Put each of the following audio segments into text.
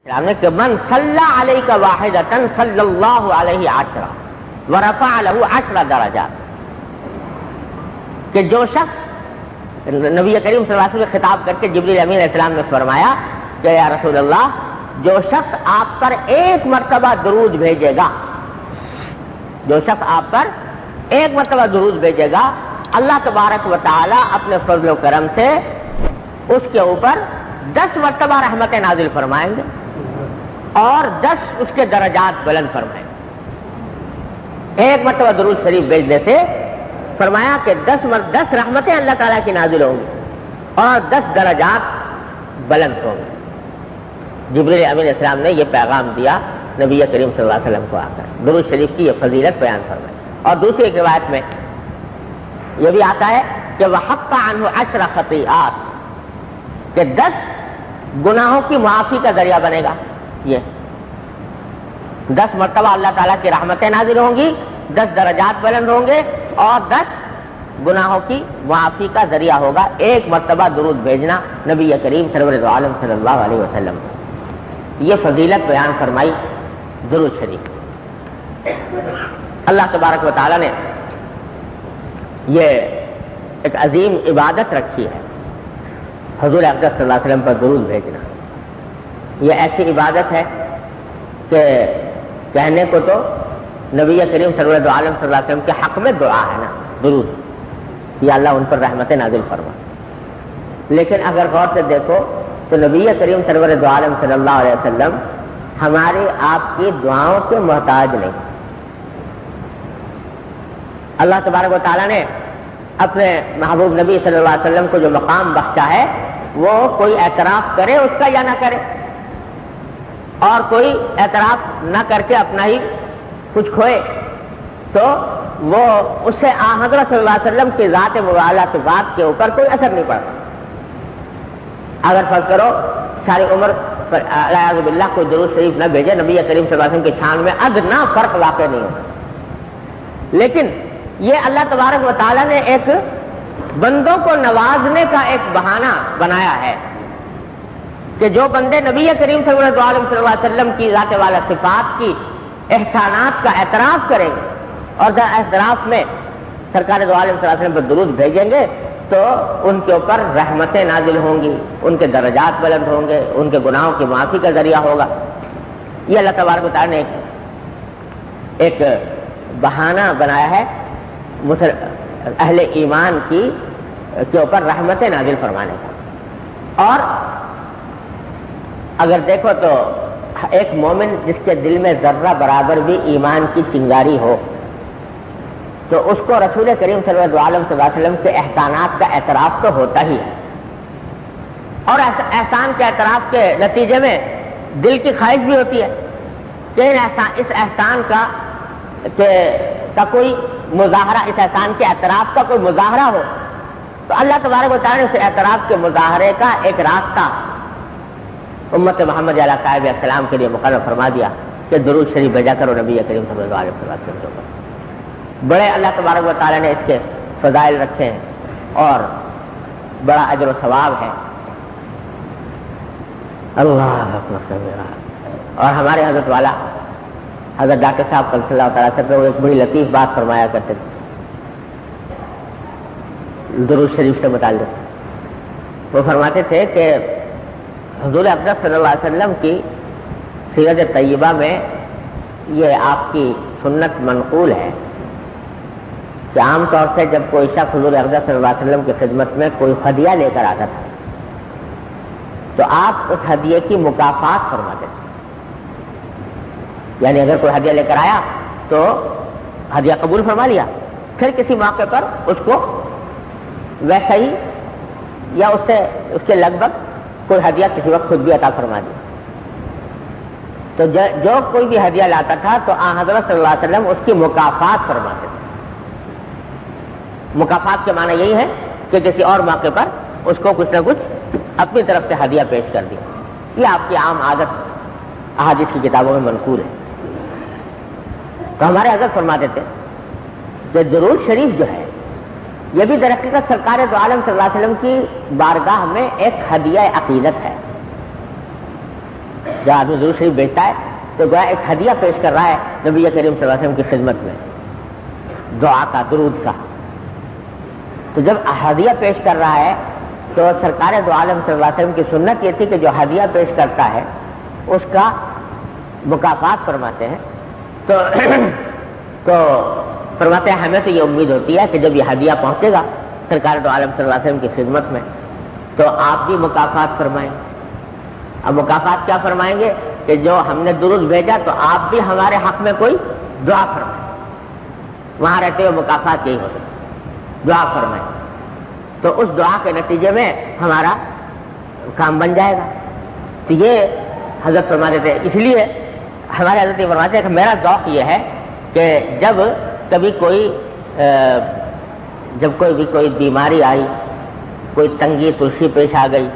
کہ من صلی علیک واحدۃ صلی اللہ علیہ عشرہ ورفع لہ 10 درجات، کہ جو شخص نبی کریم صلی اللہ علیہ وسلم سے خطاب کر کے جبریل امین علیہ السلام نے فرمایا کہ یا رسول اللہ، جو شخص آپ پر ایک مرتبہ درود بھیجے گا، جو شخص آپ پر ایک مرتبہ درود بھیجے گا، اللہ تبارک و تعالی اپنے فضل و کرم سے اس کے اوپر 10 مرتبہ رحمتیں نازل فرمائیں گے اور 10 اس کے درجات بلند فرمائیں گے۔ ایک مرتبہ درود شریف بھیجنے سے فرمایا کہ 10 رحمتیں اللہ تعالیٰ کی نازل ہوں گی اور 10 درجات بلند ہوں گے۔ جبریل امین علیہ السلام نے یہ پیغام دیا نبی کریم صلی اللہ علیہ وسلم کو آ کر، درود شریف کی یہ فضیلت بیان فرمائی۔ اور دوسری ایک روایت میں یہ بھی آتا ہے کہ وَحَقَّ عَنْهُ 10 خطیئات، کہ 10 گناہوں کی معافی کا ذریعہ بنے گا۔ یہ 10 مرتبہ اللہ تعالیٰ کی رحمتیں نازل ہوں گی، 10 درجات بلند ہوں گے اور 10 گناہوں کی معافی کا ذریعہ ہوگا ایک مرتبہ درود بھیجنا نبی کریم سرور دو عالم صلی اللہ علیہ وسلم۔ یہ فضیلت بیان فرمائی درود شریف۔ اللہ تبارک و تعالیٰ نے یہ ایک عظیم عبادت رکھی ہے، حضور اقدس صلی اللہ علیہ وسلم پر درود بھیجنا۔ یہ ایسی عبادت ہے کہ کہنے کو تو نبی کریم سرور دو عالم صلی اللہ علیہ وسلم کے حق میں دعا ہے نا، درود، یا اللہ ان پر رحمتیں نازل فرما، لیکن اگر غور سے دیکھو تو نبی کریم سرور دو عالم صلی اللہ علیہ وسلم ہماری آپ کی دعاؤں کے محتاج نہیں۔ اللہ تبارک و تعالیٰ نے اپنے محبوب نبی صلی اللہ علیہ وسلم کو جو مقام بخشا ہے، وہ کوئی اعتراف کرے اس کا یا نہ کرے، اور کوئی اعتراف نہ کر کے اپنا ہی کچھ کھوئے، تو وہ اس سے حضرت صلی اللہ علیہ وسلم کی ذات مبارکہ کی بات کے اوپر کوئی اثر نہیں پڑتا۔ اگر فرض کرو ساری عمر اعوذ باللہ کوئی درود شریف نہ بھیجے، نبی کریم صلی اللہ علیہ وسلم کی شان میں ادنا فرق واقع نہیں ہوگا۔ لیکن یہ اللہ تبارک و تعالیٰ نے ایک بندوں کو نوازنے کا ایک بہانہ بنایا ہے کہ جو بندے نبی کریم صلی اللہ علیہ وسلم کی ذات والا صفات کی احسانات کا اعتراف کریں گے اور اعتراف میں سرکار دو عالم صلی اللہ علیہ وسلم پر درود بھیجیں گے تو ان کے اوپر رحمتیں نازل ہوں گی، ان کے درجات بلند ہوں گے، ان کے گناہوں کی معافی کا ذریعہ ہوگا۔ یہ اللہ تبارک و تعالیٰ نے ایک بہانہ بنایا ہے اہل ایمان کے اوپر رحمتیں نازل فرمانے کا۔ اور اگر دیکھو تو ایک مومن جس کے دل میں ذرہ برابر بھی ایمان کی چنگاری ہو تو اس کو رسول کریم صلی اللہ علیہ وسلم کے احسانات کا اعتراف تو ہوتا ہی ہے، اور احسان کے اعتراف کے نتیجے میں دل کی خواہش بھی ہوتی ہے کہ اس احسان کا کوئی مظاہرہ، اس احسان کے اعتراف کا کوئی مظاہرہ ہو، تو اللہ تبارک و تعالیٰ نے اس اعتراف کے مظاہرے کا ایک راستہ امت محمد علیہ صاحب السلام کے لیے مقرر فرما دیا کہ درود شریف بھیجا کرو نبی کریم صلی اللہ علیہ وسلم کے اوپر۔ بڑے اللہ تبارک و تعالیٰ نے اس کے فضائل رکھے ہیں اور بڑا اجر و ثواب ہے۔ اللہ اور ہمارے حضرت والا حضرت ڈاکٹر صاحب صلی اللہ تعالیٰ سے وہ ایک بڑی لطیف بات فرمایا کرتے تھے درود شریف سے متعلق۔ وہ فرماتے تھے کہ حضور اقدس صلی اللہ علیہ وسلم کی سیرت طیبہ میں یہ آپ کی سنت منقول ہے کہ عام طور سے جب کوئی شخص حضور اقدس صلی اللہ علیہ وسلم کی خدمت میں کوئی ہدیہ لے کر آتا تھا تو آپ اس ہدیے کی مکافات فرماتے تھے، یعنی اگر کوئی ہدیہ لے کر آیا تو ہدیہ قبول فرما لیا، پھر کسی موقع پر اس کو ویسا ہی یا اس کے لگ بھگ کوئی ہدیہ کسی وقت خود بھی عطا فرما دیا۔ تو جو کوئی بھی ہدیہ لاتا تھا تو حضرت صلی اللہ علیہ وسلم اس کی مکافات فرماتے تھے۔ مکافات کے معنی یہی ہے کہ کسی اور موقع پر اس کو کچھ نہ کچھ اپنی طرف سے ہدیہ پیش کر دیا۔ یہ آپ کی عام عادت احادیث کی کتابوں میں منقول ہے۔ تو ہمارے حضرت فرماتے تھے کہ درود شریف جو ہے یہ بھی در حقیقت سرکار دو عالم صلی اللہ علیہ وسلم کی بارگاہ میں ایک ہدیہ عقیدت ہے۔ جب آدمی درود شریف بھیجتا ہے تو گویا ایک ہدیہ پیش کر رہا ہے نبی کریم صلی اللہ علیہ وسلم کی خدمت میں، دعا کا، درود کا۔ تو جب ہدیہ پیش کر رہا ہے تو سرکار دو عالم صلی اللہ علیہ وسلم کی سنت یہ تھی کہ جو ہدیہ پیش کرتا ہے اس کا مکافات فرماتے ہیں۔ تو فرماتے ہیں ہمیں تو یہ امید ہوتی ہے کہ جب یہ ہدیہ پہنچے گا سرکار دو عالم صلی اللہ علیہ وسلم کی خدمت میں تو آپ بھی مکافات فرمائیں۔ اب مکافات کیا فرمائیں گے کہ جو ہم نے درود بھیجا تو آپ بھی ہمارے حق میں کوئی دعا فرمائیں، وہاں رہتے ہوئے مکافات یہی ہوتا ہے، دعا فرمائیں، تو اس دعا کے نتیجے میں ہمارا کام بن جائے گا۔ تو یہ حضرت فرماتے تھے، اس لیے ہمارے حضرت یہ فرماتے ہیں کہ میرا ذوق یہ ہے کہ جب کبھی کوئی بیماری آئی، کوئی تنگی تلسی پیش آ گئی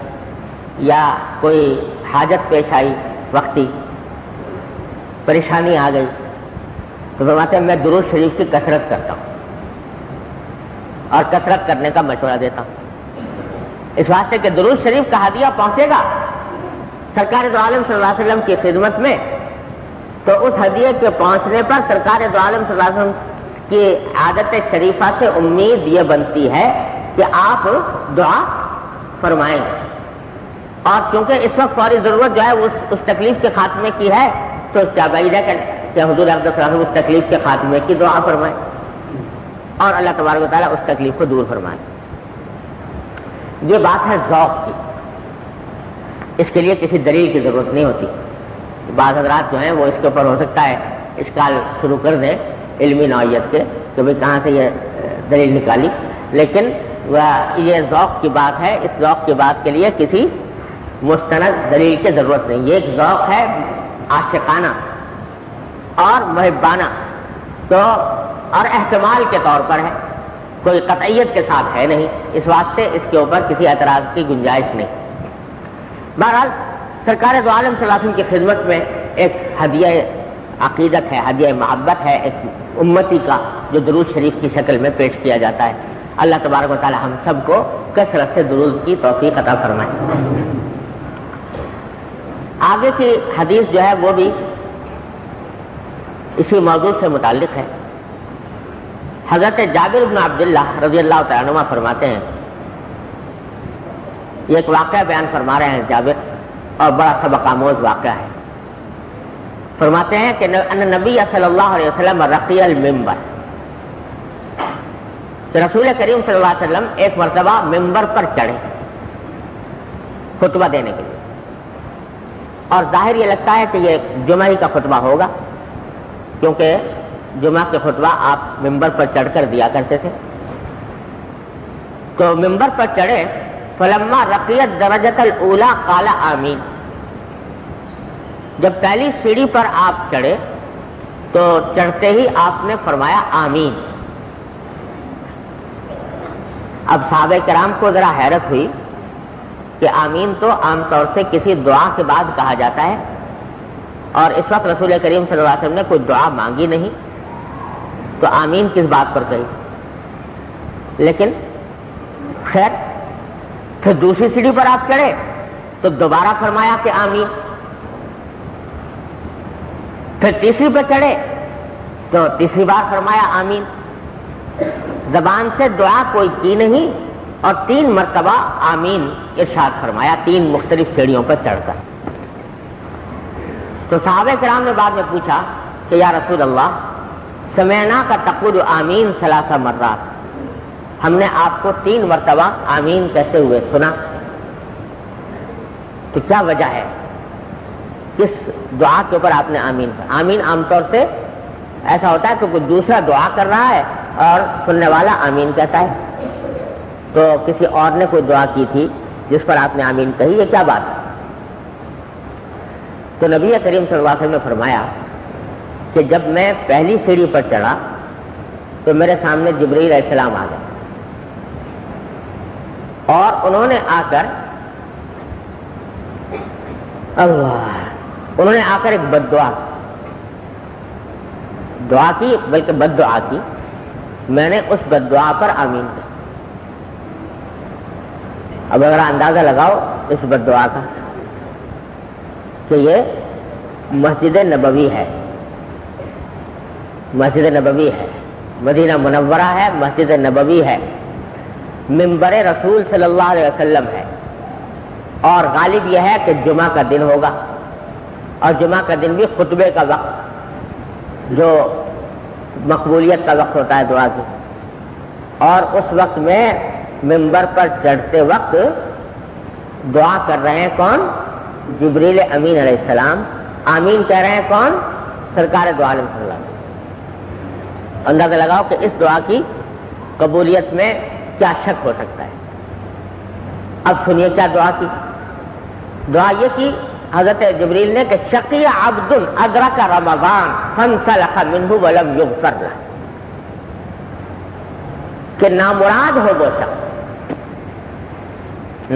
یا کوئی حاجت پیش آئی، وقتی پریشانی آ گئی، تو فرماتے ہیں میں درود شریف کی کثرت کرتا ہوں اور کثرت کرنے کا مشورہ دیتا ہوں، اس واسطے کہ درود شریف کا ہدیہ پہنچے گا سرکار دو عالم صلی اللہ علیہ وسلم کی خدمت میں، تو اس ہدیے کے پہنچنے پر سرکار دو عالم صلی اللہ علیہ وسلم کی عادت شریفہ سے امید یہ بنتی ہے کہ آپ دعا فرمائیں گے، اور کیونکہ اس وقت فوری ضرورت جو ہے اس تکلیف کے خاتمے کی ہے تو کیا بعید ہے کہ حضور اقدس صلی اللہ علیہ وسلم اس تکلیف کے خاتمے کی دعا فرمائیں اور اللہ تبارک و تعالیٰ اس تکلیف کو دور فرمائیں۔ یہ بات ہے ذوق کی، اس کے لیے کسی دلیل کی ضرورت نہیں ہوتی۔ بعض حضرات جو ہیں وہ اس کے اوپر ہو سکتا ہے اشکال شروع کر دیں علمی نوعیت کے کہ بھئی کہاں سے یہ دلیل نکالی، لیکن یہ ذوق کی بات ہے، اس ذوق کی بات کے لیے کسی مستند دلیل کی ضرورت نہیں۔ یہ ایک ذوق ہے عاشقانہ اور محبانہ، تو اور احتمال کے طور پر ہے، کوئی قطعیت کے ساتھ ہے نہیں، اس واسطے اس کے اوپر کسی اعتراض کی گنجائش نہیں۔ بہرحال سرکار دو عالم صلی اللہ علیہ وسلم کی خدمت میں ایک ہدیہ عقیدت ہے، ہدیہ محبت ہے ایک امتی کا، جو درود شریف کی شکل میں پیش کیا جاتا ہے۔ اللہ تبارک و تعالی ہم سب کو کثرت سے درود کی توفیق عطا فرمائے۔ آگے کی حدیث جو ہے وہ بھی اسی موضوع سے متعلق ہے۔ حضرت جابر بن عبداللہ رضی اللہ تعالیٰ عنہ فرماتے ہیں، یہ ایک واقعہ بیان فرما رہے ہیں جابر، اور بڑا سبق آموز واقعہ ہے۔ فرماتے ہیں کہ ان نبی صلی اللہ علیہ وسلم رقی المنبر، کہ رسول کریم صلی اللہ علیہ وسلم ایک مرتبہ ممبر پر چڑھے خطبہ دینے کے لیے، اور ظاہر یہ لگتا ہے کہ یہ جمعہ ہی کا خطبہ ہوگا، کیونکہ جمعہ کے خطبہ آپ ممبر پر چڑھ کر دیا کرتے تھے۔ تو ممبر پر چڑھے، فلما رقیت درجۃ الاولی قال آمین، جب پہلی سیڑھی پر آپ چڑھے تو چڑھتے ہی آپ نے فرمایا آمین۔ اب صحابہ کرام کو ذرا حیرت ہوئی کہ آمین تو عام طور سے کسی دعا کے بعد کہا جاتا ہے، اور اس وقت رسول کریم صلی اللہ علیہ وسلم نے کوئی دعا مانگی نہیں، تو آمین کس بات پر کہی؟ لیکن خیر، پھر دوسری سیڑھی پر آپ چڑھے تو دوبارہ فرمایا کہ آمین، پھر تیسری پر چڑھے تو تیسری بار فرمایا آمین۔ زبان سے دعا کوئی کی نہیں اور 3 مرتبہ آمین ارشاد فرمایا، 3 مختلف سیڑھیوں پر چڑھ کر۔ تو صحابہ کرام نے بعد میں پوچھا کہ یا رسول اللہ، سمعنا کا تقول آمین 3 مرات، ہم نے آپ کو 3 مرتبہ آمین کہتے ہوئے سنا، تو کیا وجہ ہے؟ کس دعا کے اوپر آپ نے آمین کہا؟ آمین عام طور سے ایسا ہوتا ہے کہ کوئی دوسرا دعا کر رہا ہے اور سننے والا آمین کہتا ہے، تو کسی اور نے کوئی دعا کی تھی جس پر آپ نے آمین کہی، یہ کیا بات ہے؟ تو نبی کریم صلی اللہ علیہ وسلم نے فرمایا کہ جب میں پہلی سیڑھی پر چڑھا تو میرے سامنے جبرائیل علیہ السلام آ گئے، اور انہوں نے آ کر ایک بد دعا کی، بلکہ بد دعا کی، میں نے اس بد دعا پر آمین کہا۔ اب اگر اندازہ لگاؤ اس بد دعا کا، کہ یہ مسجد نبوی ہے، مسجد نبوی ہے، مدینہ منورہ ہے، مسجد نبوی ہے، منبر رسول صلی اللہ علیہ وسلم ہے، اور غالب یہ ہے کہ جمعہ کا دن ہوگا، اور جمعہ کا دن بھی خطبے کا وقت جو مقبولیت کا وقت ہوتا ہے دعا کی، اور اس وقت میں منبر پر چڑھتے وقت دعا کر رہے ہیں کون؟ جبریل امین علیہ السلام، آمین کہہ رہے ہیں کون؟ سرکار دو عالم صلی اللہ علیہ وسلم۔ اندازہ لگاؤ کہ اس دعا کی قبولیت میں کیا شک ہو سکتا ہے۔ اب سنیے کیا دعا کی۔ دعا یہ کی حضرت جبریل نے کہ شقی عبد ادرک رمضان فانسلخ منہ ولم یغفر لہ، کہ نامراد ہو وہ شخص،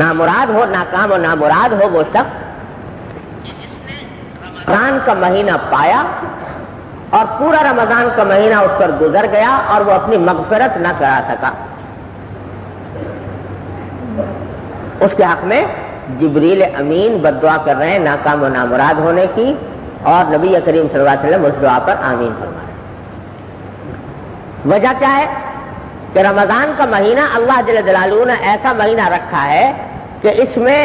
نامراد ہو، ناکام و نامراد ہو وہ شخص جس نے رمضان کا مہینہ پایا اور پورا رمضان کا مہینہ اس پر گزر گیا اور وہ اپنی مغفرت نہ کرا سکا۔ اس کے حق میں جبریل امین بد دعا کر رہے ہیں ناکام و نامراد ہونے کی، اور نبی کریم صلی اللہ علیہ وسلم اس دعا پر آمین فرمائے۔ وجہ کیا ہے کہ رمضان کا مہینہ اللہ جل جلالہ نے ایسا مہینہ رکھا ہے کہ اس میں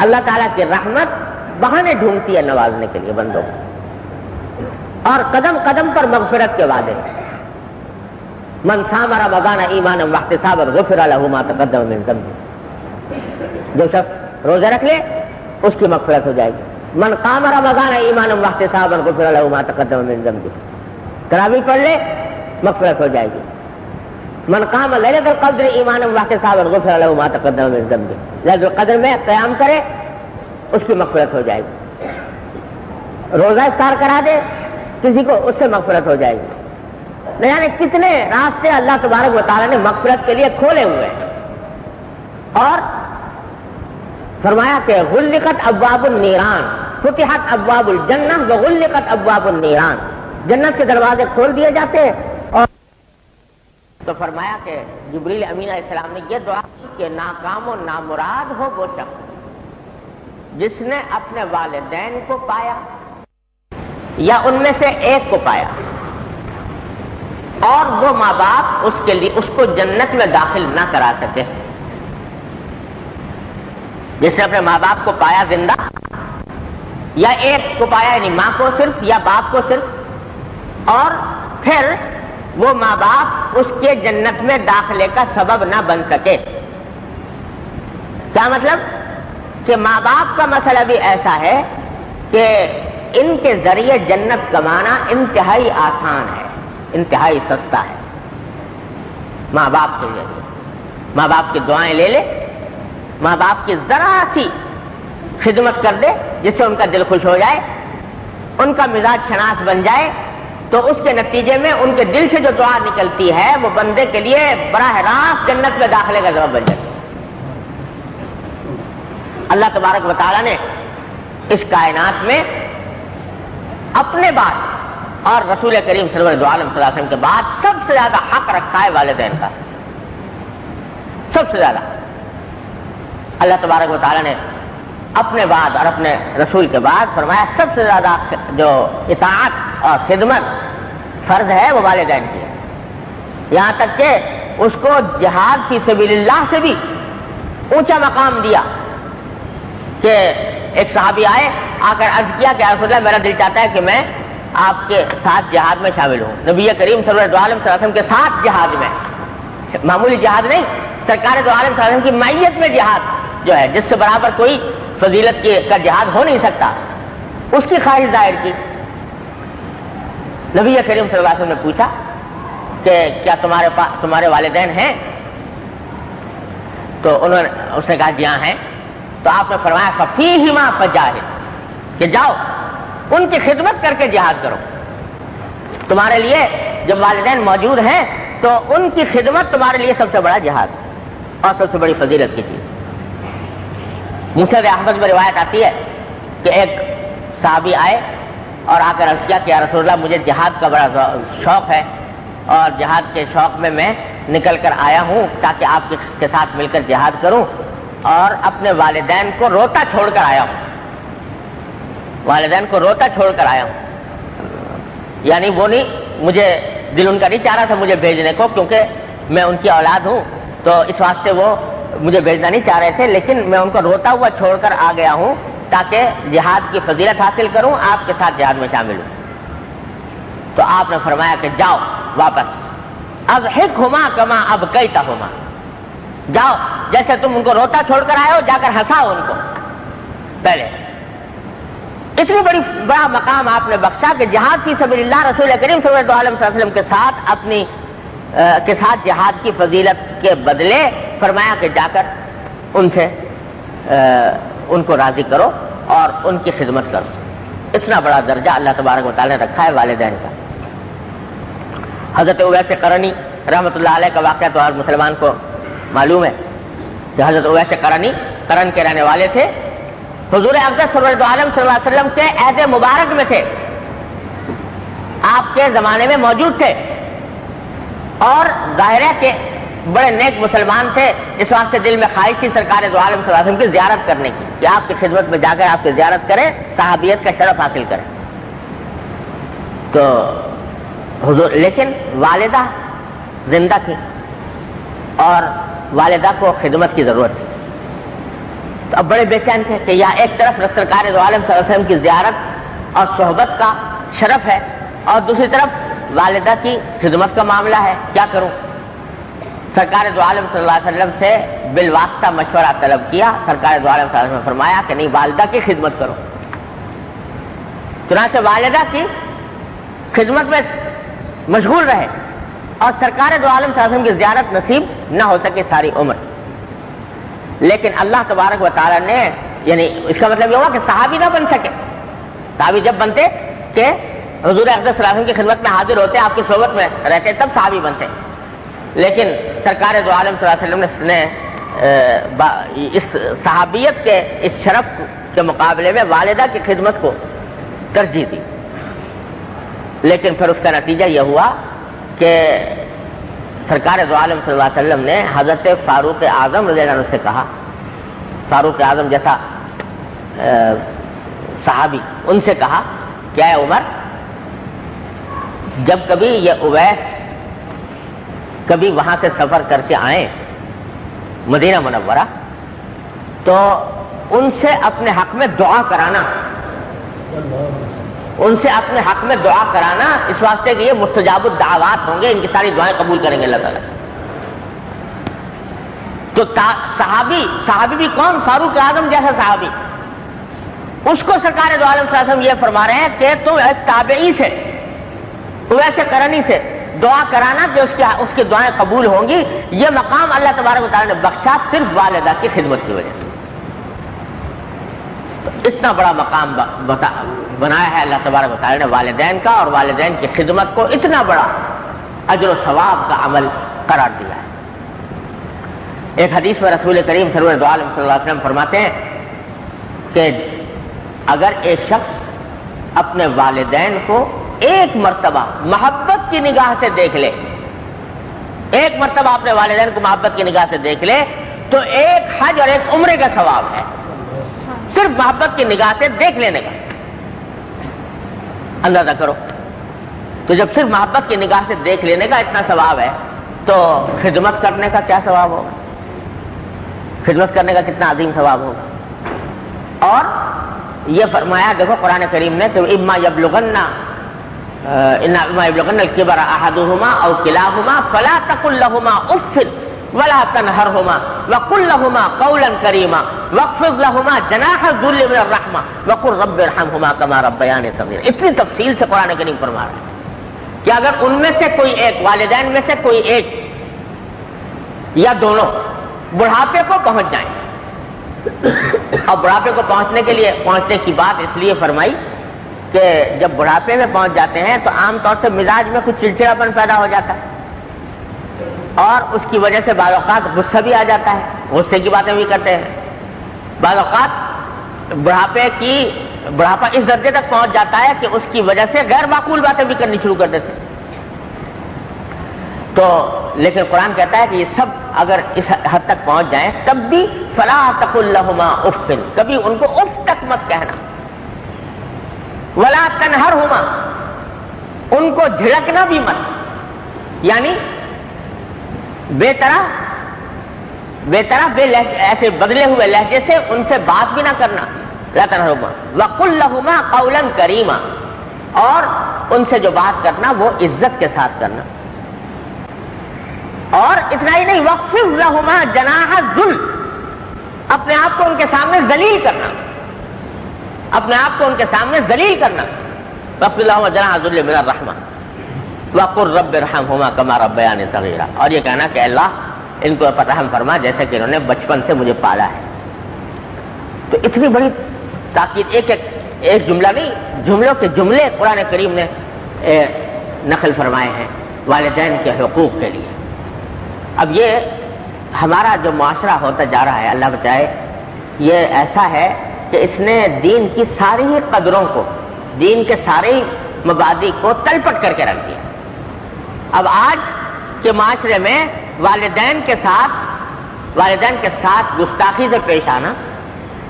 اللہ تعالیٰ کی رحمت بہانے ڈھونڈتی ہے نوازنے کے لیے بندوں کو، اور قدم قدم پر مغفرت کے وعدے۔ من صام رمضان ایمانا واحتسابا غفر له ما تقدم من ذنبه، جو شخص روزہ رکھ لے اس کی مغفرت ہو جائے گی۔ من قام رمضان ایمانا واحتسابا غفر له ما تقدم من ذنبه، تراویح پڑھ لے مغفرت ہو جائے گی۔ من قام لیلۃ القدر ایمانا واحتسابا غفر له ما تقدم من ذنبه، لیلۃ القدر میں قیام کرے اس کی مغفرت ہو جائے گی۔ روزہ افطار کرا دے کسی کو، اس سے مغفرت ہو جائے گی۔ یعنی کتنے راستے اللہ تبارک و تعالیٰ نے مغفرت کے لیے کھولے ہوئے ہیں، اور فرمایا کہ غلقت ابواب النیران فتحت ابواب الجنہ وغلقت ابواب النیران، جنت کے دروازے کھول دیے جاتے ہیں۔ اور تو فرمایا کہ جبریل امین علیہ السلام نے یہ دعا کی کہ ناکام و نامراد ہو وہ شخص جس نے اپنے والدین کو پایا یا ان میں سے ایک کو پایا، اور وہ ماں باپ اس کے لیے اس کو جنت میں داخل نہ کرا سکے۔ جس نے اپنے ماں باپ کو پایا زندہ، یا ایک کو پایا یعنی ماں کو صرف یا باپ کو صرف، اور پھر وہ ماں باپ اس کے جنت میں داخلے کا سبب نہ بن سکے۔ کیا مطلب؟ کہ ماں باپ کا مسئلہ بھی ایسا ہے کہ ان کے ذریعے جنت کمانا انتہائی آسان ہے، انتہائی سستا ہے۔ ماں باپ کے ذریعے ماں باپ کی دعائیں لے لے، ماں باپ کی ذرا سی خدمت کر دے جس سے ان کا دل خوش ہو جائے، ان کا مزاج شناس بن جائے، تو اس کے نتیجے میں ان کے دل سے جو دعا نکلتی ہے وہ بندے کے لیے براہ راست جنت میں داخلے کا سبب بن جاتی ہے۔ اللہ تبارک و تعالیٰ نے اس کائنات میں اپنے بعد اور رسول کریم صلی اللہ علیہ وسلم کے بعد سب سے زیادہ حق رکھا ہے والدین کا، سب سے زیادہ۔ اللہ تبارک و تعالیٰ نے اپنے بعد اور اپنے رسول کے بعد فرمایا سب سے زیادہ جو اطاعت اور خدمت فرض ہے وہ والدین کی ہے، یہاں تک کہ اس کو جہاد فی سبیل اللہ سے بھی اونچا مقام دیا کہ ایک صحابی آئے، آ کر عرض کیا کہ یا رسول اللہ میرا دل چاہتا ہے کہ میں آپ کے ساتھ جہاد میں شامل ہوں۔ نبی کریم صلی اللہ علیہ وسلم کے ساتھ جہاد میں، معمولی جہاد نہیں، سرکار دو عالم صلی اللہ علیہ وسلم کی معیت میں جہاد جو ہے جس سے برابر کوئی فضیلت کا جہاد ہو نہیں سکتا، اس کی خواہش ظاہر کی۔ نبی کریم صلی اللہ علیہ وسلم نے پوچھا کہ کیا تمہارے والدین ہیں؟ تو اس نے کہا جی ہاں ہیں۔ تو آپ نے فرمایا فَفِيهِمَا فَجَاهِدْ، کہ جاؤ ان کی خدمت کر کے جہاد کرو۔ تمہارے لیے جب والدین موجود ہیں تو ان کی خدمت تمہارے لیے سب سے بڑا جہاد اور سب سے بڑی فضیلت کی چیز۔ مسند احمد میں روایت آتی ہے کہ ایک صحابی آئے اور آ کر عرض کیا کہ یا رسول اللہ مجھے جہاد کا بڑا شوق ہے، اور جہاد کے شوق میں نکل کر آیا ہوں تاکہ آپ کے ساتھ مل کر جہاد کروں، اور اپنے والدین کو روتا چھوڑ کر آیا ہوں۔ والدین کو روتا چھوڑ کر آیا ہوں. یعنی وہ نہیں، مجھے دل ان کا نہیں چاہ رہا تھا مجھے بھیجنے کو، کیونکہ میں ان کی اولاد ہوں تو اس واسطے وہ مجھے بھیجنا نہیں چاہ رہے تھے، لیکن میں ان کو روتا ہوا چھوڑ کر آ گیا ہوں تاکہ جہاد کی فضیلت حاصل کروں، آپ کے ساتھ جہاد میں شامل ہوں. تو آپ نے فرمایا کہ جاؤ واپس، اب حکما کما اب کیتا ہوما، جاؤ جیسے تم ان کو روتا چھوڑ کر آئے ہو جا کر ہنساؤ ان کو. پہلے اتنی بڑا مقام آپ نے بخشا کہ جہاد فی سبیل اللہ رسول کریم صلی اللہ علیہ وسلم کے ساتھ کے ساتھ جہاد کی فضیلت کے بدلے فرمایا کہ جا کر ان سے ان کو راضی کرو اور ان کی خدمت کرو. اتنا بڑا درجہ اللہ تبارک و تعالی نے رکھا ہے والدین کا. حضرت اویس قرنی رحمۃ اللہ علیہ کا واقعہ تو ہر مسلمان کو معلوم ہے کہ حضرت اویس قرنی قرن کے رہنے والے تھے، حضور اقدس سرور عالم صلی اللہ علیہ وسلم کے عہد مبارک میں تھے، آپ کے زمانے میں موجود تھے، اور ظاہر ہے کہ بڑے نیک مسلمان تھے. اس واسطے دل میں خواہش تھی سرکار دو عالم صلی اللہ علیہ وسلم کی زیارت کرنے کی، کہ آپ کی خدمت میں جا کر آپ کی زیارت کریں، صحابیت کا شرف حاصل کریں. تو حضور، لیکن والدہ زندہ تھی اور والدہ کو خدمت کی ضرورت تھی. تو اب بڑے بے چین تھے کہ یا ایک طرف سرکار دو عالم صلی اللہ علیہ وسلم کی زیارت اور صحبت کا شرف ہے، اور دوسری طرف والدہ کی خدمت کا معاملہ ہے، کیا کروں؟ سرکار دو عالم صلی اللہ علیہ وسلم سے بالواسطہ مشورہ طلب کیا. سرکار دو عالم صلی اللہ علیہ وسلم نے فرمایا کہ نہیں، والدہ کی خدمت کرو. چنانچہ والدہ کی خدمت میں مشغول رہے اور سرکار دو عالم صلی اللہ علیہ وسلم کی زیارت نصیب نہ ہو سکے ساری عمر. لیکن اللہ تبارک و تعالیٰ نے، یعنی اس کا مطلب یہ ہوا کہ صحابی نہ بن سکے. صحابی جب بنتے کہ حضور اقدس صلی اللہ علیہ وسلم کی خدمت میں حاضر ہوتے، آپ کی صحبت میں رہتے، تب صحابی بنتے. لیکن سرکار دو عالم صلی اللہ علیہ وسلم نے اس صحابیت کے اس شرف کے مقابلے میں والدہ کی خدمت کو ترجیح دی. لیکن پھر اس کا نتیجہ یہ ہوا کہ سرکار دو عالم صلی اللہ علیہ وسلم نے حضرت فاروق اعظم رضی اللہ عنہ سے کہا، فاروق اعظم جیسا صحابی، ان سے کہا کیا ہے عمر، جب کبھی یہ اویس کبھی وہاں سے سفر کر کے آئیں مدینہ منورہ، تو ان سے اپنے حق میں دعا کرانا، ان سے اپنے حق میں دعا کرانا، اس واسطے کہ یہ مستجاب الدعوات ہوں گے، ان کی ساری دعائیں قبول کریں گے اللہ تعالیٰ. تو صحابی بھی کون؟ فاروق اعظم جیسا صحابی. اس کو سرکار دو عالم صلی اللہ علیہ وسلم یہ فرما رہے ہیں کہ تم ایک تابعی سے، ویسے قرنی سے دعا کرانا کہ اس کی دعائیں قبول ہوں گی. یہ مقام اللہ تبارک و تعالیٰ نے بخشا صرف والدہ کی خدمت کی وجہ سے. اتنا بڑا مقام بنایا ہے اللہ تبارک و تعالیٰ نے والدین کا، اور والدین کی خدمت کو اتنا بڑا اجر و ثواب کا عمل قرار دیا ہے. ایک حدیث میں رسول کریم سرور دو عالم صلی اللہ علیہ وسلم فرماتے ہیں کہ اگر ایک شخص اپنے والدین کو ایک مرتبہ محبت کی نگاہ سے دیکھ لے، ایک مرتبہ اپنے والدین کو محبت کی نگاہ سے دیکھ لے، تو ایک حج اور ایک عمرے کا ثواب ہے، صرف محبت کی نگاہ سے دیکھ لینے کا. اندازہ کرو، تو جب صرف محبت کی نگاہ سے دیکھ لینے کا اتنا ثواب ہے، تو خدمت کرنے کا کیا ثواب ہوگا؟ خدمت کرنے کا کتنا عظیم ثواب ہوگا. اور یہ فرمایا، دیکھو قرآن کریم نے کہ اما یبلغن الکبر احدہما او کلاہما فلا تقل لہما اف ولا تنہرہما وقل لہما قولا کریما واخفض لہما جناح الذل من الرحمہ وقل رب ارحمہما کما ربیانی صغیرا. اتنی تفصیل سے قرآن کریم فرما رہا ہے کہ اگر ان میں سے کوئی ایک، والدین میں سے کوئی ایک یا دونوں بڑھاپے کو پہنچ جائیں، اور بڑھاپے کو پہنچنے کی بات اس لیے فرمائی کہ جب بڑھاپے میں پہنچ جاتے ہیں تو عام طور سے مزاج میں کچھ چڑچڑاپن پیدا ہو جاتا ہے، اور اس کی وجہ سے بعض اوقات غصہ بھی آ جاتا ہے، غصے کی باتیں بھی کرتے ہیں. بعض اوقات بڑھاپا اس درجے تک پہنچ جاتا ہے کہ اس کی وجہ سے غیر معقول باتیں بھی کرنی شروع کر دیتے ہیں. تو لیکن قرآن کہتا ہے کہ یہ سب اگر اس حد تک پہنچ جائیں تب بھی فلا تقل لہما اف، کبھی ان کو اف تک مت کہنا. ولا تنہرہما، ان کو جھڑکنا بھی مت، یعنی بے طرح ایسے بدلے ہوئے لہجے سے ان سے بات بھی نہ کرنا. لا تنہرہما وقل لہما قولا کریما، اور ان سے جو بات کرنا وہ عزت کے ساتھ کرنا. اور اتنا ہی نہیں، وخفض لہما جناح الذل، اپنے آپ کو ان کے سامنے ذلیل کرنا، اپنے آپ کو ان کے سامنے ذلیل کرنا. وخفض لہما جناح الذل من الرحمہ وقل رب ارحمہما کما ربیانی صغیرا، اور یہ کہنا کہ اللہ ان کو رحم فرما جیسے کہ انہوں نے بچپن سے مجھے پالا ہے. تو اتنی بڑی تاکید، ایک جملہ نہیں، جملوں کے جملے قرآن کریم نے نقل فرمائے ہیں والدین کے حقوق کے لیے. اب یہ ہمارا جو معاشرہ ہوتا جا رہا ہے، اللہ بچائے، یہ ایسا ہے کہ اس نے دین کی ساری ہی قدروں کو، دین کے سارے مبادی کو تلپٹ کر کے رکھ دیا. اب آج کے معاشرے میں والدین کے ساتھ گستاخی سے پیش آنا،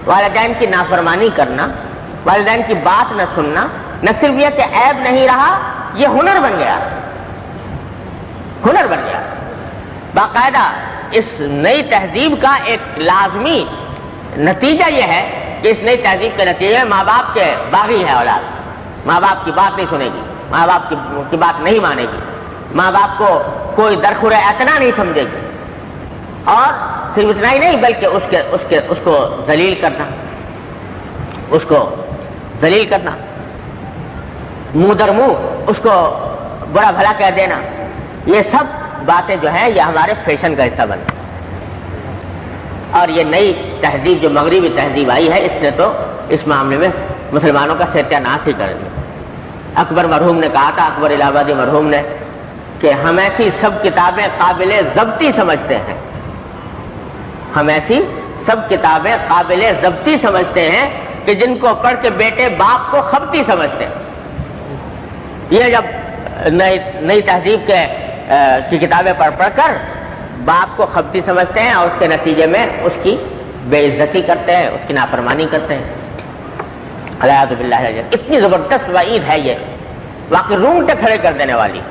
والدین کی نافرمانی کرنا، والدین کی بات نہ سننا، نہ صرف یہ کہ عیب نہیں رہا، یہ ہنر بن گیا. باقاعدہ اس نئی تہذیب کا ایک لازمی نتیجہ یہ ہے کہ اس نئی تہذیب کے نتیجے میں ماں باپ کے باغی ہے اولاد. ماں باپ کی بات نہیں سنے گی، ماں باپ کی بات نہیں مانے گی، ماں باپ کو کوئی درخور اعتنا نہیں سمجھے گی. اور صرف اتنا ہی نہیں بلکہ اس کو ذلیل کرنا، منہ در منہ اس کو برا بھلا کہہ دینا، یہ سب باتیں جو ہیں یہ ہمارے فیشن کا حصہ بن. اور یہ نئی تہذیب جو مغربی تہذیب آئی ہے، اس نے تو اس معاملے میں مسلمانوں کا ستیہ ناش ہی کر دیا. اکبر مرحوم نے کہا تھا، اکبر الہ آبادی مرحوم نے، کہ ہم ایسی سب کتابیں قابل ضبطی سمجھتے ہیں، ہم ایسی سب کتابیں قابل ضبطی سمجھتے ہیں کہ جن کو پڑھ کے بیٹے باپ کو خبتی سمجھتے ہیں. یہ جب نئی تہذیب کی کتابیں پڑھ کر باپ کو خبتی سمجھتے ہیں اور اس کے نتیجے میں اس کی بے عزتی کرتے ہیں، اس کی نافرمانی کرتے ہیں. الیاذ باللہ. اتنی زبردست وعید ہے یہ، واقعی رونگٹے کھڑے کر دینے والی،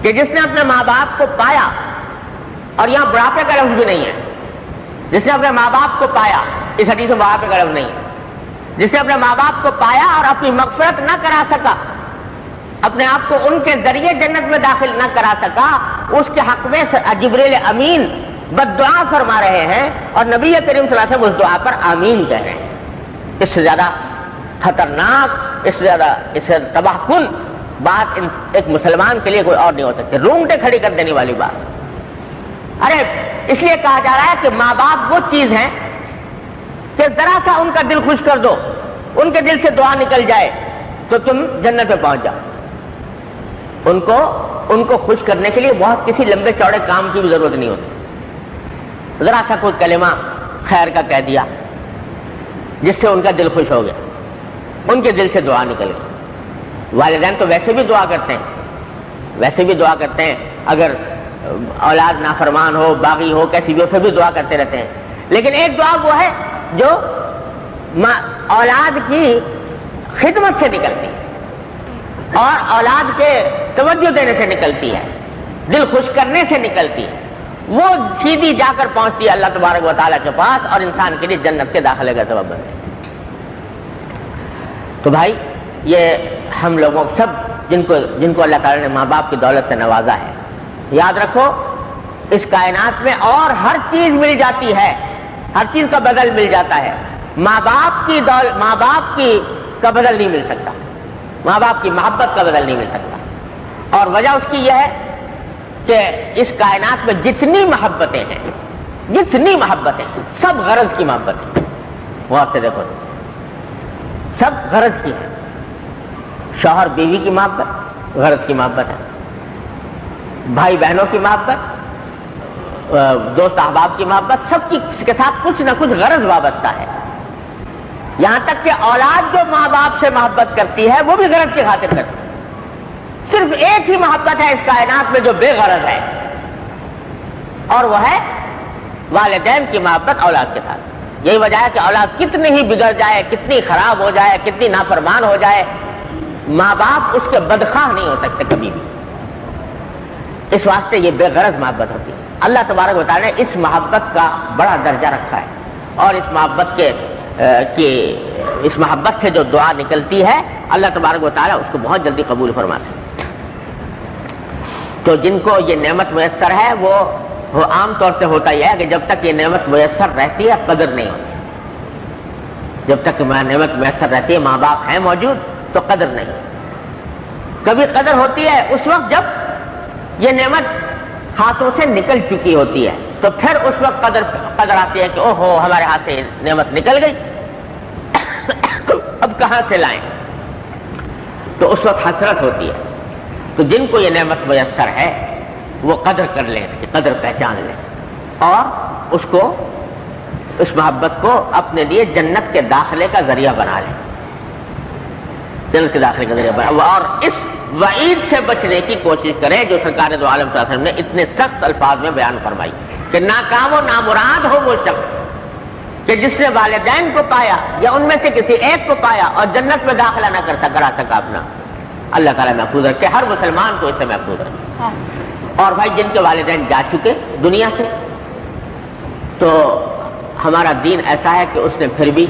کہ جس نے اپنے ماں باپ کو پایا، اور یہاں بڑھاپے کا لفظ بھی نہیں ہے، جس نے اپنے ماں باپ کو پایا، اس حدیث میں بڑھاپے کا لفظ نہیں ہے، جس نے اپنے ماں باپ کو پایا اور اپنی مغفرت نہ کرا سکا، اپنے آپ کو ان کے ذریعے جنت میں داخل نہ کرا سکا، اس کے حق میں جبریل امین بد دعا فرما رہے ہیں اور نبی کریم صلی اللہ علیہ وسلم اس دعا پر آمین کہہ رہے ہیں. اس سے زیادہ خطرناک، اس سے تباہ کن بات ایک مسلمان کے لیے کوئی اور نہیں ہو سکتی. رونگٹے کھڑی کر دینے والی بات. ارے اس لیے کہا جا رہا ہے کہ ماں باپ وہ چیز ہیں کہ ذرا سا ان کا دل خوش کر دو، ان کے دل سے دعا نکل جائے تو تم جنت میں پہنچ جاؤ. ان کو خوش کرنے کے لیے بہت کسی لمبے چوڑے کام کی بھی ضرورت نہیں ہوتی. ذرا سا کوئی کلمہ خیر کا کہہ دیا جس سے ان کا دل خوش ہو گیا، ان کے دل سے دعا نکل گئی. والدین تو ویسے بھی دعا کرتے ہیں، اگر اولاد نافرمان ہو، باغی ہو، کیسی بھی ہو، پھر بھی دعا کرتے رہتے ہیں. لیکن ایک دعا وہ ہے جو اولاد کی خدمت سے نکلتی ہے اور اولاد کے توجہ دینے سے نکلتی ہے، دل خوش کرنے سے نکلتی ہے. وہ سیدھی جا کر پہنچتی ہے اللہ تبارک و تعالیٰ کے پاس اور انسان کے لیے جنت کے داخلے کا سبب بنتی ہے. تو بھائی یہ ہم لوگوں سب جن کو اللہ تعالیٰ نے ماں باپ کی دولت سے نوازا ہے، یاد رکھو اس کائنات میں اور ہر چیز مل جاتی ہے، ہر چیز کا بدل مل جاتا ہے، ماں باپ کی کا بدل نہیں مل سکتا، ماں باپ کی محبت کا بدل نہیں مل سکتا. اور وجہ اس کی یہ ہے کہ اس کائنات میں جتنی محبتیں ہیں سب غرض کی محبتیں. غور سے دیکھو، سب غرض کی ہیں. شوہر بیوی کی محبت غرض کی محبت ہے، بھائی بہنوں کی محبت، دوست احباب کی محبت، سب کی کے ساتھ کچھ نہ کچھ غرض وابستہ ہے. یہاں تک کہ اولاد جو ماں باپ سے محبت کرتی ہے وہ بھی غرض کی خاطر کرتی ہے. صرف ایک ہی محبت ہے اس کائنات میں جو بے غرض ہے، اور وہ ہے والدین کی محبت اولاد کے ساتھ. یہی وجہ ہے کہ اولاد کتنی ہی بگڑ جائے، کتنی خراب ہو جائے، کتنی نافرمان ہو جائے، ماں باپ اس کے بدخواہ نہیں ہو سکتے کبھی بھی. اس واسطے یہ بے غرض محبت ہوتی ہے. اللہ تبارک و تعالیٰ نے اس محبت کا بڑا درجہ رکھا ہے، اور اس محبت سے جو دعا نکلتی ہے اللہ تبارک و تعالیٰ اس کو بہت جلدی قبول فرماتے ہیں. تو جن کو یہ نعمت میسر ہے وہ عام طور سے ہوتا یہ ہے کہ جب تک یہ نعمت میسر رہتی ہے قدر نہیں ہوتی. جب تک نعمت میسر رہتی ہے، ماں باپ ہیں موجود، تو قدر نہیں. کبھی قدر ہوتی ہے اس وقت جب یہ نعمت ہاتھوں سے نکل چکی ہوتی ہے، تو پھر اس وقت قدر آتی ہے کہ او ہو ہمارے ہاتھ سے نعمت نکل گئی، اب کہاں سے لائیں. تو اس وقت حسرت ہوتی ہے. تو جن کو یہ نعمت میسر ہے وہ قدر کر لیں، اس کی قدر پہچان لیں، اور اس محبت کو اپنے لیے جنت کے داخلے کا ذریعہ بنا لیں. جنت کے داخلے کا ذریعہ بنا، اور اس وعید سے بچنے کی کوشش کریں جو سرکار دو عالم صلی اللہ علیہ وسلم نے اتنے سخت الفاظ میں بیان فرمائی کہ ناکام و نامراد ہو وہ شخص کہ جس نے والدین کو پایا یا ان میں سے کسی ایک کو پایا اور جنت میں داخلہ نہ کرا سکا اپنا. اللہ تعالیٰ محفوظ رکھے، ہر مسلمان کو اس سے محفوظ رکھے. اور بھائی جن کے والدین جا چکے دنیا سے، تو ہمارا دین ایسا ہے کہ اس نے پھر بھی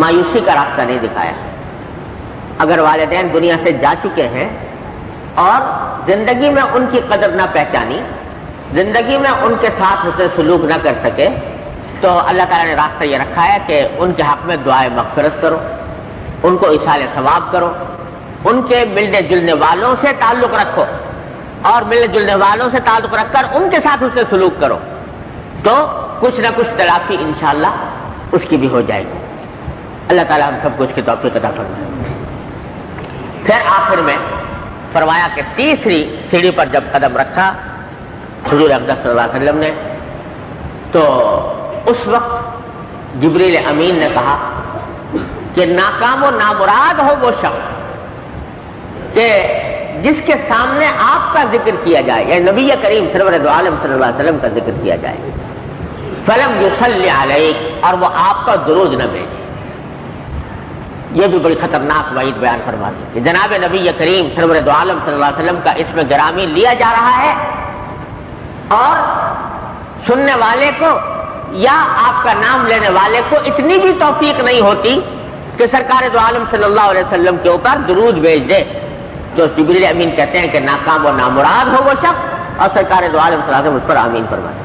مایوسی کا راستہ نہیں دکھایا. اگر والدین دنیا سے جا چکے ہیں اور زندگی میں ان کی قدر نہ پہچانی، زندگی میں ان کے ساتھ حسن سلوک نہ کر سکے، تو اللہ تعالیٰ نے راستہ یہ رکھا ہے کہ ان کے حق میں دعائے مغفرت کرو، ان کو ایصال ثواب کرو، ان کے ملنے جلنے والوں سے تعلق رکھو، اور ملنے جلنے والوں سے تعلق رکھ کر ان کے ساتھ حسن سلوک کرو، تو کچھ نہ کچھ تلافی انشاءاللہ اس کی بھی ہو جائے گی. اللہ تعالیٰ ہم سب کو اس کی توفیق عطا فرمائے. پھر آخر میں فرمایا کہ تیسری سیڑھی پر جب قدم رکھا حضور اقدس صلی اللہ علیہ وسلم نے، تو اس وقت جبریل امین نے کہا کہ ناکام و نامراد ہو وہ شخص کہ جس کے سامنے آپ کا ذکر کیا جائے، یعنی نبی کریم سرور دو عالم صلی اللہ علیہ وسلم کا ذکر کیا جائے، فلم یصلی علیک، اور وہ آپ کا درود نہ بھیجے. یہ بھی بڑی خطرناک وعید بیان فرماتی ہے کہ جناب نبی کریم سرور دو عالم صلی اللہ علیہ وسلم کا اسم گرامی لیا جا رہا ہے، اور سننے والے کو یا آپ کا نام لینے والے کو اتنی بھی توفیق نہیں ہوتی کہ سرکار دو عالم صلی اللہ علیہ وسلم کے اوپر درود بھیج دے. تو جبریل امین کہتے ہیں کہ ناکام و نامراد ہو وہ شخص، اور سرکار دو عالم صلی اللہ علیہ وسلم اس پر آمین فرماتے.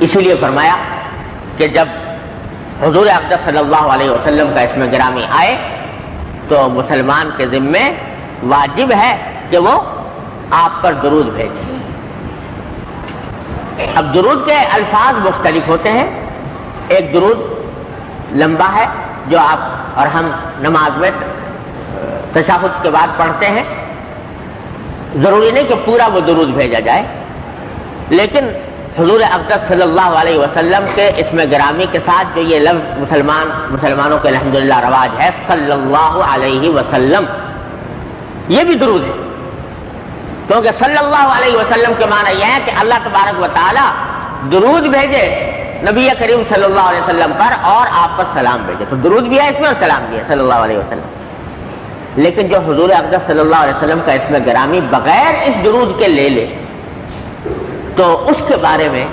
اسی لیے فرمایا کہ جب حضور اقدس صلی اللہ علیہ وسلم کا اسم گرامی آئے تو مسلمان کے ذمے واجب ہے کہ وہ آپ پر درود بھیجے. اب درود کے الفاظ مختلف ہوتے ہیں. ایک درود لمبا ہے جو آپ اور ہم نماز میں تشہد کے بعد پڑھتے ہیں. ضروری نہیں کہ پورا وہ درود بھیجا جائے، لیکن حضور اقدس صلی اللہ علیہ وسلم کے اسم گرامی کے ساتھ جو یہ لفظ مسلمانوں کے الحمدللہ رواج ہے صلی اللہ علیہ وسلم، یہ بھی درود ہے. کیونکہ صلی اللہ علیہ وسلم کے معنی یہ ہے کہ اللہ تبارک و تعالی درود بھیجے نبی کریم صلی اللہ علیہ وسلم پر اور آپ پر سلام بھیجے. تو درود بھی ہے اس میں اور سلام بھی ہے صلی اللہ علیہ وسلم. لیکن جو حضور اقدس صلی اللہ علیہ وسلم کا اسم گرامی بغیر اس درود کے لے لے تو اس کے بارے میں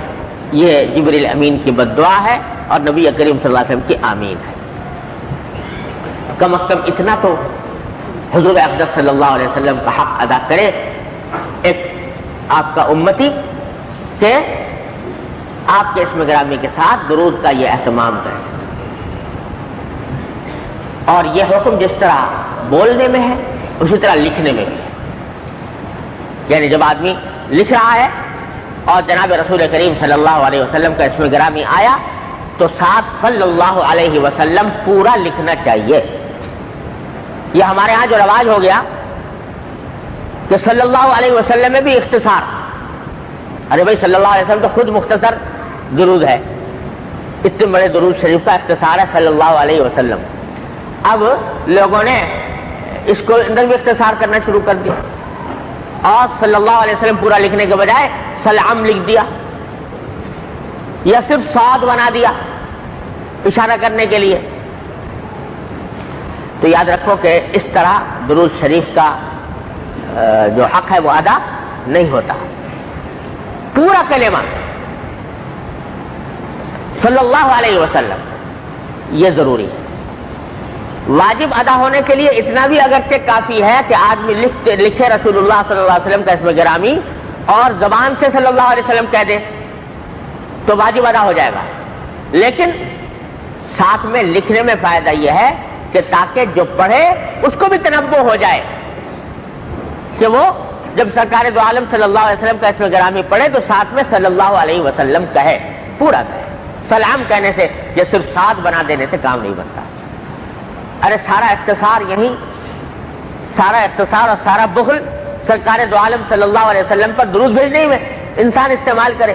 یہ جبریل امین کی بددعا ہے اور نبی کریم صلی اللہ علیہ وسلم کی آمین ہے. کم از کم اتنا تو حضور اقدس صلی اللہ علیہ وسلم کا حق ادا کرے ایک آپ کا امتی کہ آپ کے اسم گرامی کے ساتھ درود کا یہ اہتمام کرے. اور یہ حکم جس طرح بولنے میں ہے اسی طرح لکھنے میں بھی ہے. یعنی جب آدمی لکھ رہا ہے اور جناب رسول کریم صلی اللہ علیہ وسلم کا اسم گرامی آیا تو ساتھ صلی اللہ علیہ وسلم پورا لکھنا چاہیے. یہ ہمارے ہاں جو رواج ہو گیا کہ صلی اللہ علیہ وسلم میں بھی اختصار. ارے بھائی صلی اللہ علیہ وسلم تو خود مختصر درود ہے، اتنے بڑے درود شریف کا اختصار ہے صلی اللہ علیہ وسلم. اب لوگوں نے اس کو اندر بھی اختصار کرنا شروع کر دیا اور صلی اللہ علیہ وسلم پورا لکھنے کے بجائے سلام لکھ دیا. یا صرف صاد بنا دیا اشارہ کرنے کے لیے؟ تو یاد رکھو کہ اس طرح درود شریف کا جو حق ہے وہ ادا نہیں ہوتا. پورا کلمہ صلی اللہ علیہ وسلم یہ ضروری ہے. واجب ادا ہونے کے لیے اتنا بھی اگرچہ کافی ہے کہ آدمی لکھے رسول اللہ صلی اللہ علیہ وسلم کا اسم گرامی اور زبان سے صلی اللہ علیہ وسلم کہہ دے تو واجب ادا ہو جائے گا. لیکن ساتھ میں لکھنے میں فائدہ یہ ہے کہ تاکہ جو پڑھے اس کو بھی تنبہ ہو جائے کہ وہ جب سرکار دو عالم صلی اللہ علیہ وسلم کا اسم گرامی پڑھے تو ساتھ میں صلی اللہ علیہ وسلم کہے، پورا کہے. سلام کہنے سے یا صرف ساتھ بنا دینے سے کام نہیں بنتا. ارے سارا اختصار یہی، سارا اختصار اور سارا بخل سرکار دو عالم صلی اللہ علیہ وسلم پر درود بھیجنے میں انسان استعمال کرے.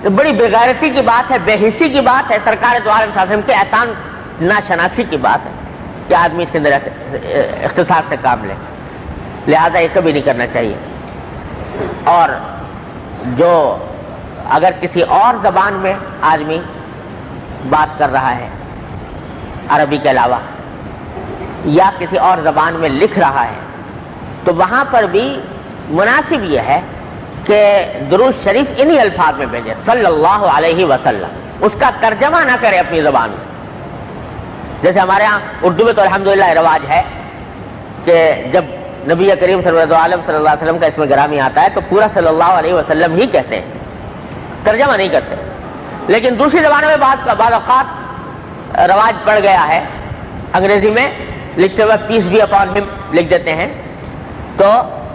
تو بڑی بےغیرتی کی بات ہے، بے حسی کی بات ہے، سرکار دو عالم صلی اللہ علیہ وسلم کے احسان ناشناسی کی بات ہے کہ آدمی اس کے اندر اختصار سے کام لے. لہذا یہ کبھی نہیں کرنا چاہیے. اور جو اگر کسی اور زبان میں آدمی بات کر رہا ہے عربی کے علاوہ یا کسی اور زبان میں لکھ رہا ہے تو وہاں پر بھی مناسب یہ ہے کہ درود شریف انہی الفاظ میں بھیجے صلی اللہ علیہ وسلم، اس کا ترجمہ نہ کرے اپنی زبان میں. جیسے ہمارے ہاں اردو میں تو الحمدللہ رواج ہے کہ جب نبی کریم صلی اللہ علیہ وسلم کا اسم گرامی آتا ہے تو پورا صلی اللہ علیہ وسلم ہی کہتے ہیں، ترجمہ نہیں کرتے. لیکن دوسری زبانوں میں بعض اوقات رواج پڑ گیا ہے، انگریزی میں لکھتے ہوئے پیس بی اپون ہم لکھ دیتے ہیں تو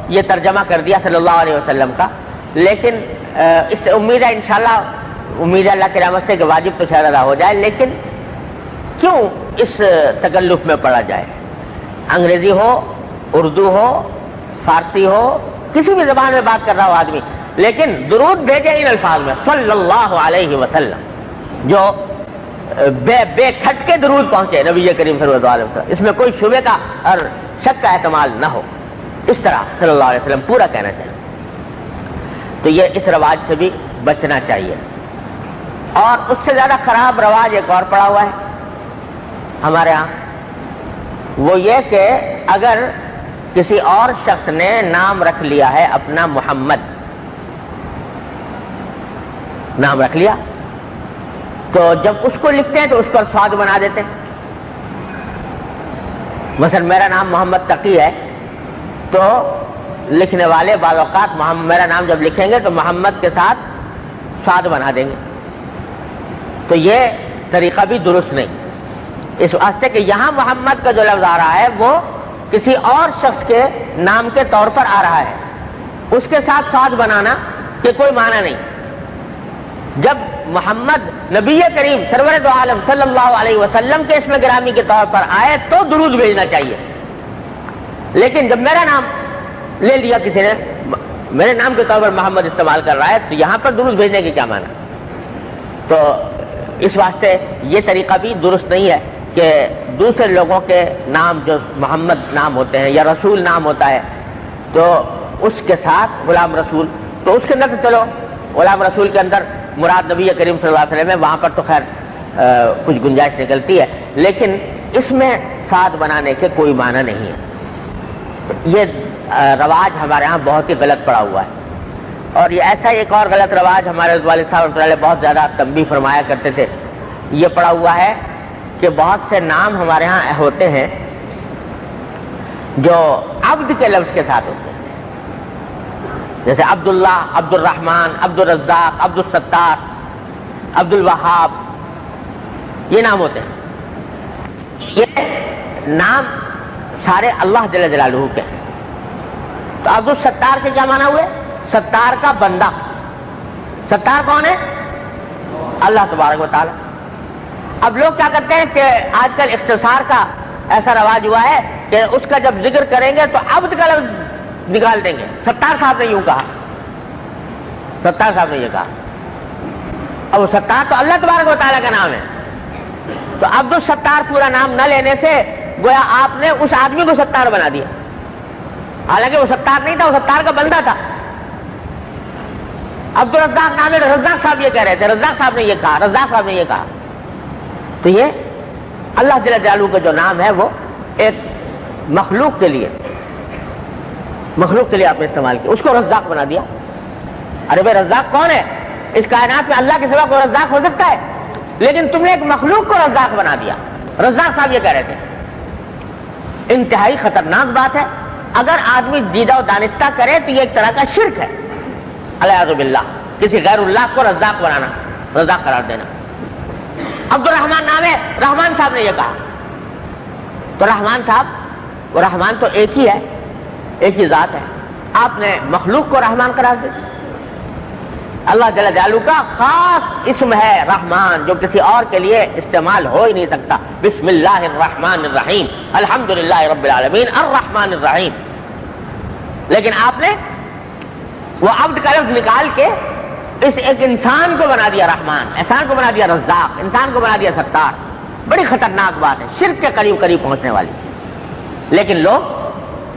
یہ ترجمہ کر دیا صلی اللہ علیہ وسلم کا. لیکن اس سے امید ہے انشاءاللہ، امید ہے اللہ کی رحمت سے کہ واجب تو شاید ادا ہو جائے، لیکن کیوں اس تکلف میں پڑا جائے؟ انگریزی ہو، اردو ہو، فارسی ہو، کسی بھی زبان میں بات کر رہا ہو آدمی، لیکن درود بھیجے ان الفاظ میں صلی اللہ علیہ وسلم، جو بے کھٹ کے درود پہنچے نبی کریم صلی اللہ علیہ وسلم، اس میں کوئی شبہ کا اور شک کا احتمال نہ ہو. اس طرح صلی اللہ علیہ وسلم پورا کہنا چاہیے. تو یہ اس رواج سے بھی بچنا چاہیے. اور اس سے زیادہ خراب رواج ایک اور پڑا ہوا ہے ہمارے ہاں، وہ یہ کہ اگر کسی اور شخص نے نام رکھ لیا ہے اپنا محمد، نام رکھ لیا تو جب اس کو لکھتے ہیں تو اس پر صاد بنا دیتے ہیں. مثلا میرا نام محمد تقی ہے تو لکھنے والے بعض اوقات میرا نام جب لکھیں گے تو محمد کے ساتھ صاد بنا دیں گے. تو یہ طریقہ بھی درست نہیں، اس واسطے کہ یہاں محمد کا جو لفظ آ رہا ہے وہ کسی اور شخص کے نام کے طور پر آ رہا ہے، اس کے ساتھ صاد بنانا کہ کوئی معنی نہیں. جب محمد نبی کریم سرور دو عالم صلی اللہ علیہ وسلم کے اسم گرامی کے طور پر آئے تو درود بھیجنا چاہیے. لیکن جب میرا نام لے لیا کسی نے، میرے نام کے طور پر محمد استعمال کر رہا ہے تو یہاں پر درود بھیجنے کی کیا معنی؟ تو اس واسطے یہ طریقہ بھی درست نہیں ہے کہ دوسرے لوگوں کے نام جو محمد نام ہوتے ہیں یا رسول نام ہوتا ہے تو اس کے ساتھ غلام رسول، تو اس کے اندر تو چلو غلام رسول کے اندر مراد نبی کریم صلی اللہ علیہ وسلم ہے، وہاں پر تو خیر کچھ گنجائش نکلتی ہے، لیکن اس میں ساتھ بنانے کے کوئی معنی نہیں ہے. یہ رواج ہمارے ہاں بہت ہی غلط پڑا ہوا ہے. اور یہ ایسا ایک اور غلط رواج ہمارے والد صاحب رحمۃ اللہ علیہ بہت زیادہ تنبیہ فرمایا کرتے تھے، یہ پڑا ہوا ہے کہ بہت سے نام ہمارے ہاں ہوتے ہیں جو عبد کے لفظ کے ساتھ ہوتے ہیں، جیسے عبداللہ، عبد الرحمن، عبد الرزاق، عبد الستار، عبد الوہاب، یہ نام ہوتے ہیں. یہ نام سارے اللہ جل جلالہ کے. تو عبد الستار کے کیا معنی ہوئے؟ ستار کا بندہ. ستار کون ہے؟ اللہ تبارک و تعالی. اب لوگ کیا کرتے ہیں کہ آج کل اختصار کا ایسا رواج ہوا ہے کہ اس کا جب ذکر کریں گے تو عبد کا لفظ نکال دیں گے. ستار صاحب نے یوں کہا، ستار صاحب نے یہ کہا. اب ستار تو اللہ تبارک و تعالیٰ کا نام ہے، تو عبد الستار پورا نام نہ لینے سے گویا آپ نے اس آدمی کو ستار بنا دیا، حالانکہ وہ ستار نہیں تھا، وہ ستار کا بندہ تھا. عبد الرزاق نام ہے، رزاق صاحب یہ کہہ رہے تھے، رزاق صاحب نے یہ کہا، رزاق صاحب نے یہ کہا. تو یہ اللہ جل جلالہ کا جو نام ہے وہ ایک مخلوق کے لیے آپ نے استعمال کیا، اس کو رزاق بنا دیا. ارے بھائی رزاق کون ہے؟ اس کائنات میں اللہ کے سوا کوئی رزاق ہو سکتا ہے؟ لیکن تم نے ایک مخلوق کو رزاق بنا دیا. رزاق صاحب یہ کہہ رہے تھے. انتہائی خطرناک بات ہے. اگر آدمی دیدہ و دانستہ کرے تو یہ ایک طرح کا شرک ہے، الیاذ باللہ، کسی غیر اللہ کو رزاق بنانا، رزاق قرار دینا. عبد الرحمن نام ہے، رحمان صاحب نے یہ کہا. تو رحمان صاحب، وہ رحمان تو ایک ہی ہے، ایک ہی ذات ہے، آپ نے مخلوق کو رحمان قرار دیا. اللہ جل جلالہ کا خاص اسم ہے رحمان، جو کسی اور کے لیے استعمال ہو ہی نہیں سکتا. بسم اللہ الرحمن الرحیم، الحمدللہ رب العالمین الرحمن الرحیم. لیکن آپ نے وہ عبد کا لفظ نکال کے اس ایک انسان کو بنا دیا رحمان، انسان کو بنا دیا رزاق، انسان کو بنا دیا ستار. بڑی خطرناک بات ہے، شرک کے قریب قریب پہنچنے والی. لیکن لوگ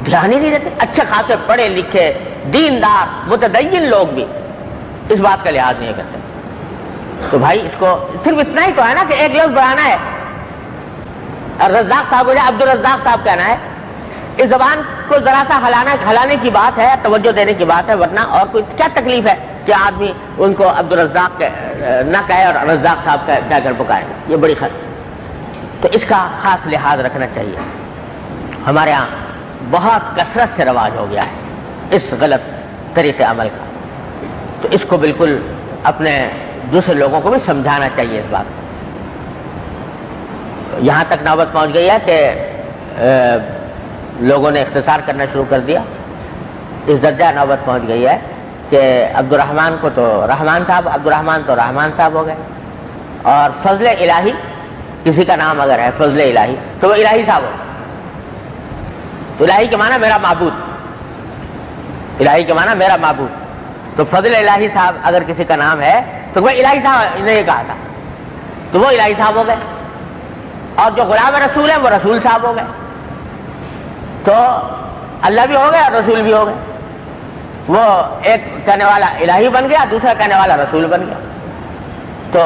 دھیان ہی نہیں دیتے. اچھے خاصے پڑھے لکھے دیندار متدین لوگ بھی اس بات کا لحاظ نہیں کرتے. تو بھائی اس کو صرف اتنا ہی تو ہے نا کہ ایک لفظ بنانا ہے، رزاق صاحب ہو جائے، عبد الرزاق صاحب کہنا ہے. اس زبان کو ذرا سا ہلانے کی بات ہے، توجہ دینے کی بات ہے، ورنہ اور کوئی کیا تکلیف ہے کہ آدمی ان کو عبد الرزاق نہ کہے اور رزاق صاحب کہہ کر پکارے. یہ بڑی تو اس کا خاص لحاظ رکھنا چاہیے. ہمارے ہاں بہت کثرت سے رواج ہو گیا ہے اس غلط طریقے عمل کا. تو اس کو بالکل اپنے دوسرے لوگوں کو بھی سمجھانا چاہیے اس بات کو. یہاں تک نوبت پہنچ گئی ہے کہ لوگوں نے اختصار کرنا شروع کر دیا. اس درجہ نوبت پہنچ گئی ہے کہ عبد الرحمن کو تو رحمان صاحب، عبد الرحمن تو رحمان صاحب ہو گئے. اور فضل الہی، کسی کا نام اگر ہے فضل الہی تو وہ الہی صاحب ہو. تو الہی کے معنی میرا معبود، الہی کے معنی میرا معبود. تو فضل الہی صاحب اگر کسی کا نام ہے تو وہ الہی صاحب نے یہ کہا تھا، تو وہ الہی صاحب ہو گئے. اور جو غلام رسول ہیں وہ رسول صاحب ہو گئے. تو اللہ بھی ہو گئے اور رسول بھی ہو گئے. وہ ایک کہنے والا الہی بن گیا، دوسرا کہنے والا رسول بن گیا. تو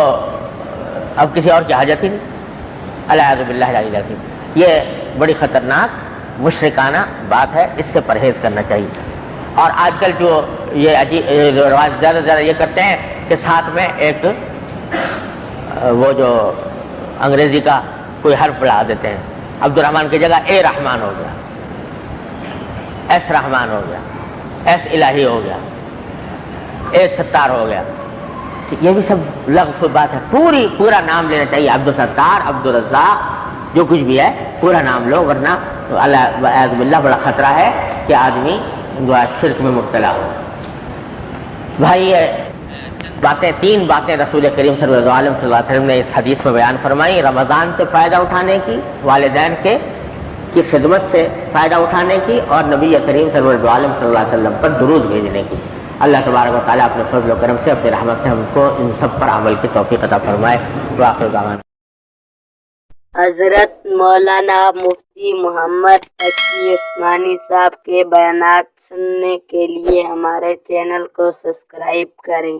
اب کسی اور کی حاجت ہی نہیں. الیاذ باللہ العلی العظیم. یہ بڑی خطرناک مشرکانہ بات ہے، اس سے پرہیز کرنا چاہیے. اور آج کل جو یہ رواج زیادہ زیادہ یہ کرتے ہیں کہ ساتھ میں ایک وہ جو انگریزی کا کوئی حرف بڑھا دیتے ہیں. عبد الرحمن کی جگہ اے رحمان ہو گیا، ایس رحمان ہو گیا، ایس الہی ہو گیا، اے ستار ہو گیا. یہ بھی سب لغو بات ہے. پورا نام لینا چاہیے. عبد الستار، عبد الرزاق، جو کچھ بھی ہے پورا نام لو، ورنہ اللہ باللہ بڑا خطرہ ہے کہ آدمی شرک میں مبتلا ہو. بھائی تین باتیں رسول کریم صلی اللہ علیہ وسلم نے اس حدیث میں بیان فرمائی. رمضان سے فائدہ اٹھانے کی، والدین کی خدمت سے فائدہ اٹھانے کی، اور نبی کریم صلی اللہ علیہ وسلم پر درود بھیجنے کی. اللہ تبارک و تعالیٰ اپنے فضل و کرم سے، اپنی رحمت سے ہم کو ان سب پر عمل کی توفیق عطا فرمائے. وآخر دعوانا. حضرت مولانا مفتی محمد تقی عثمانی صاحب کے بیانات سننے کے لیے ہمارے چینل کو سبسکرائب کریں.